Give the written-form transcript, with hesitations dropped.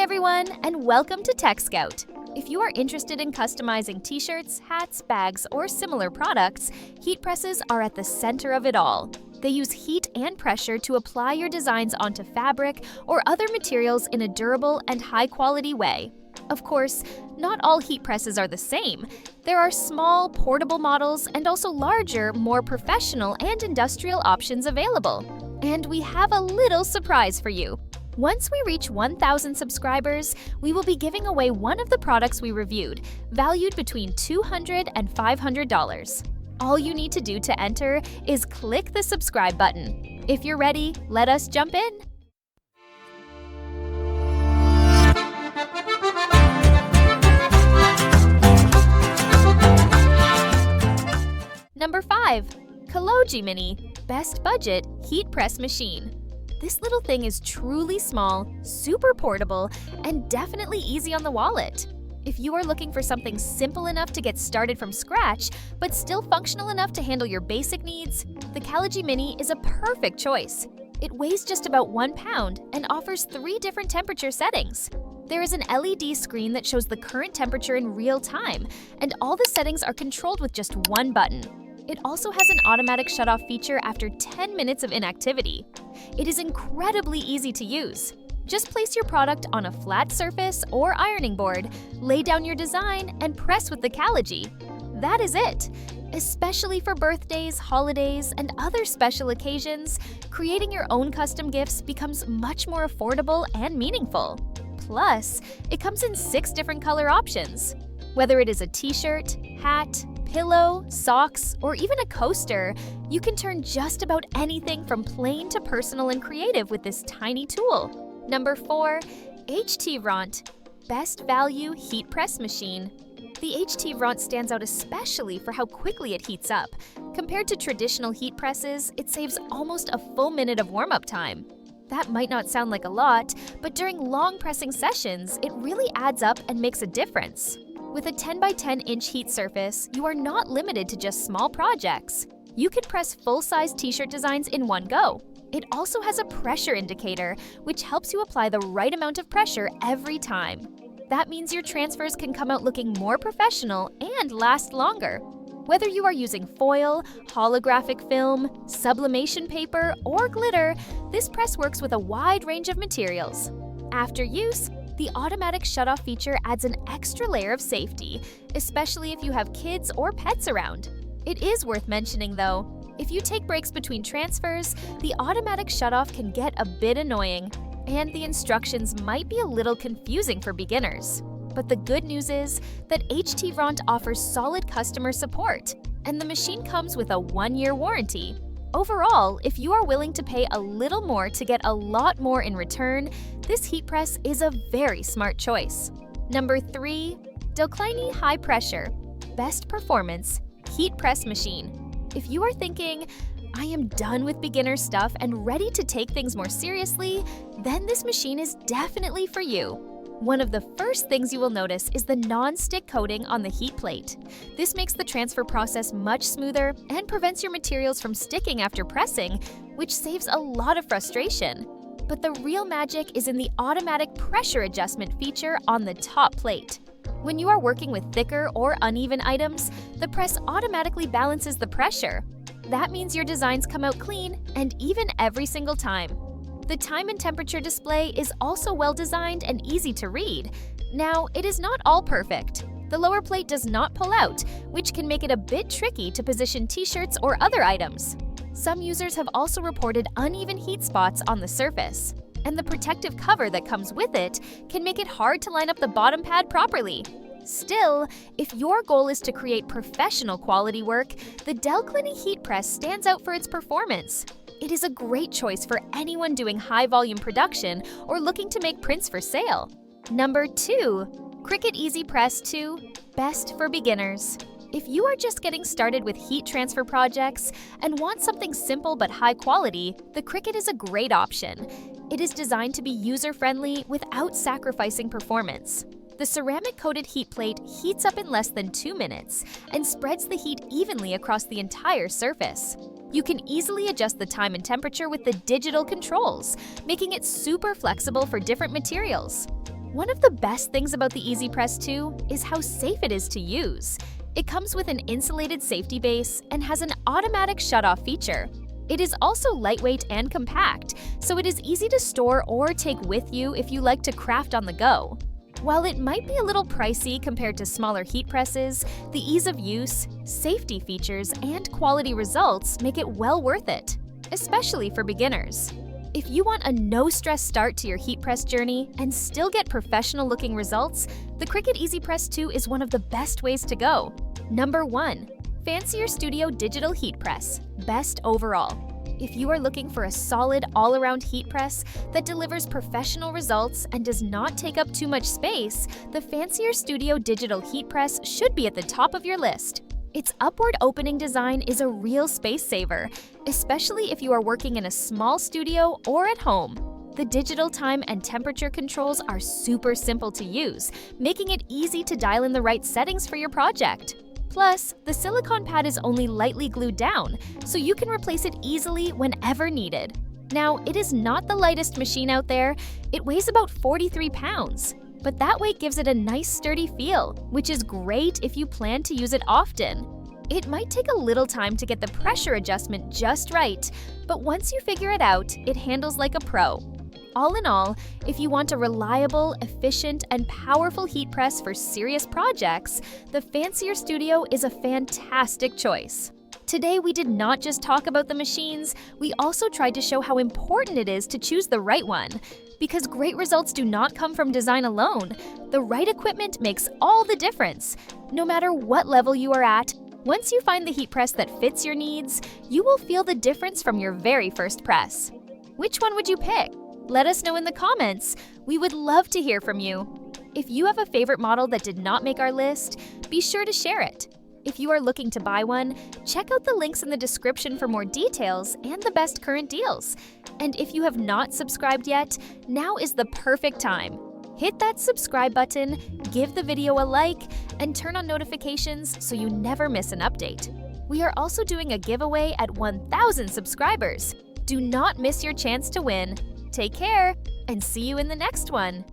everyone, and welcome to Tech Scout. If you are interested in customizing t-shirts, hats, bags, or similar products, heat presses are at the center of it all. They use heat and pressure to apply your designs onto fabric or other materials in a durable and high-quality way. Of course, not all heat presses are the same. There are small, portable models and also larger, more professional and industrial options available. And we have a little surprise for you. Once we reach 1,000 subscribers, we will be giving away one of the products we reviewed, valued between $200 and $500. All you need to do to enter is click the subscribe button. If you're ready, let us jump in. Number 5. Colloji Mini Best Budget Heat Press Machine. This little thing is truly small, super portable, and definitely easy on the wallet. If you are looking for something simple enough to get started from scratch, but still functional enough to handle your basic needs, the Colloji Mini is a perfect choice. It weighs just about 1 pound and offers 3 different temperature settings. There is an LED screen that shows the current temperature in real time, and all the settings are controlled with just one button. It also has an automatic shutoff feature after 10 minutes of inactivity. It is incredibly easy to use. Just place your product on a flat surface or ironing board, lay down your design, and press with the Colloji. That is it! Especially for birthdays, holidays, and other special occasions, creating your own custom gifts becomes much more affordable and meaningful. Plus, it comes in 6 different color options. Whether it is a t-shirt, hat, pillow, socks, or even a coaster, you can turn just about anything from plain to personal and creative with this tiny tool. Number 4. HTVRONT Best Value Heat Press Machine. The HTVRONT stands out especially for how quickly it heats up. Compared to traditional heat presses, it saves almost a full minute of warm-up time. That might not sound like a lot, but during long pressing sessions, it really adds up and makes a difference. With a 10 by 10 inch heat surface, you are not limited to just small projects. You can press full-size t-shirt designs in one go. It also has a pressure indicator, which helps you apply the right amount of pressure every time. That means your transfers can come out looking more professional and last longer. Whether you are using foil, holographic film, sublimation paper, or glitter, this press works with a wide range of materials. After use, the automatic shutoff feature adds an extra layer of safety, especially if you have kids or pets around. It is worth mentioning though, if you take breaks between transfers, the automatic shutoff can get a bit annoying, and the instructions might be a little confusing for beginners. But the good news is that HTVRONT offers solid customer support, and the machine comes with a 1-year warranty. Overall, if you are willing to pay a little more to get a lot more in return, this heat press is a very smart choice. Number 3. DELCLYNEE High Pressure Best Performance Heat Press Machine. If you are thinking, I am done with beginner stuff and ready to take things more seriously, then this machine is definitely for you. One of the first things you will notice is the non-stick coating on the heat plate. This makes the transfer process much smoother and prevents your materials from sticking after pressing, which saves a lot of frustration. But the real magic is in the automatic pressure adjustment feature on the top plate. When you are working with thicker or uneven items, the press automatically balances the pressure. That means your designs come out clean and even every single time. The time and temperature display is also well designed and easy to read. Now, it is not all perfect. The lower plate does not pull out, which can make it a bit tricky to position t-shirts or other items. Some users have also reported uneven heat spots on the surface, and the protective cover that comes with it can make it hard to line up the bottom pad properly. Still, if your goal is to create professional quality work, the DELCLYNEE heat press stands out for its performance. It is a great choice for anyone doing high-volume production or looking to make prints for sale. Number 2. Cricut EasyPress 2 Best for Beginners. If you are just getting started with heat transfer projects and want something simple but high quality, the Cricut is a great option. It is designed to be user-friendly without sacrificing performance. The ceramic-coated heat plate heats up in less than 2 minutes and spreads the heat evenly across the entire surface. You can easily adjust the time and temperature with the digital controls, making it super flexible for different materials. One of the best things about the EasyPress 2 is how safe it is to use. It comes with an insulated safety base and has an automatic shut-off feature. It is also lightweight and compact, so it is easy to store or take with you if you like to craft on the go. While it might be a little pricey compared to smaller heat presses, the ease of use, safety features, and quality results make it well worth it, especially for beginners. If you want a no-stress start to your heat press journey and still get professional-looking results, the Cricut EasyPress 2 is one of the best ways to go. Number 1. Fancier Studio Digital Heat Press, Best Overall. If you are looking for a solid all-around heat press that delivers professional results and does not take up too much space, the Fancier Studio Digital Heat Press should be at the top of your list. Its upward opening design is a real space saver, especially if you are working in a small studio or at home. The digital time and temperature controls are super simple to use, making it easy to dial in the right settings for your project. Plus, the silicone pad is only lightly glued down, so you can replace it easily whenever needed. Now, it is not the lightest machine out there. It weighs about 43 pounds. But that weight gives it a nice sturdy feel, which is great if you plan to use it often. It might take a little time to get the pressure adjustment just right, but once you figure it out, it handles like a pro. All in all, if you want a reliable, efficient, and powerful heat press for serious projects, the Fancier Studio is a fantastic choice. Today, we did not just talk about the machines, we also tried to show how important it is to choose the right one. Because great results do not come from design alone, the right equipment makes all the difference. No matter what level you are at, once you find the heat press that fits your needs, you will feel the difference from your very first press. Which one would you pick? Let us know in the comments. We would love to hear from you. If you have a favorite model that did not make our list, be sure to share it. If you are looking to buy one, check out the links in the description for more details and the best current deals. And if you have not subscribed yet, now is the perfect time. Hit that subscribe button, give the video a like, and turn on notifications so you never miss an update. We are also doing a giveaway at 1,000 subscribers. Do not miss your chance to win. Take care, and see you in the next one.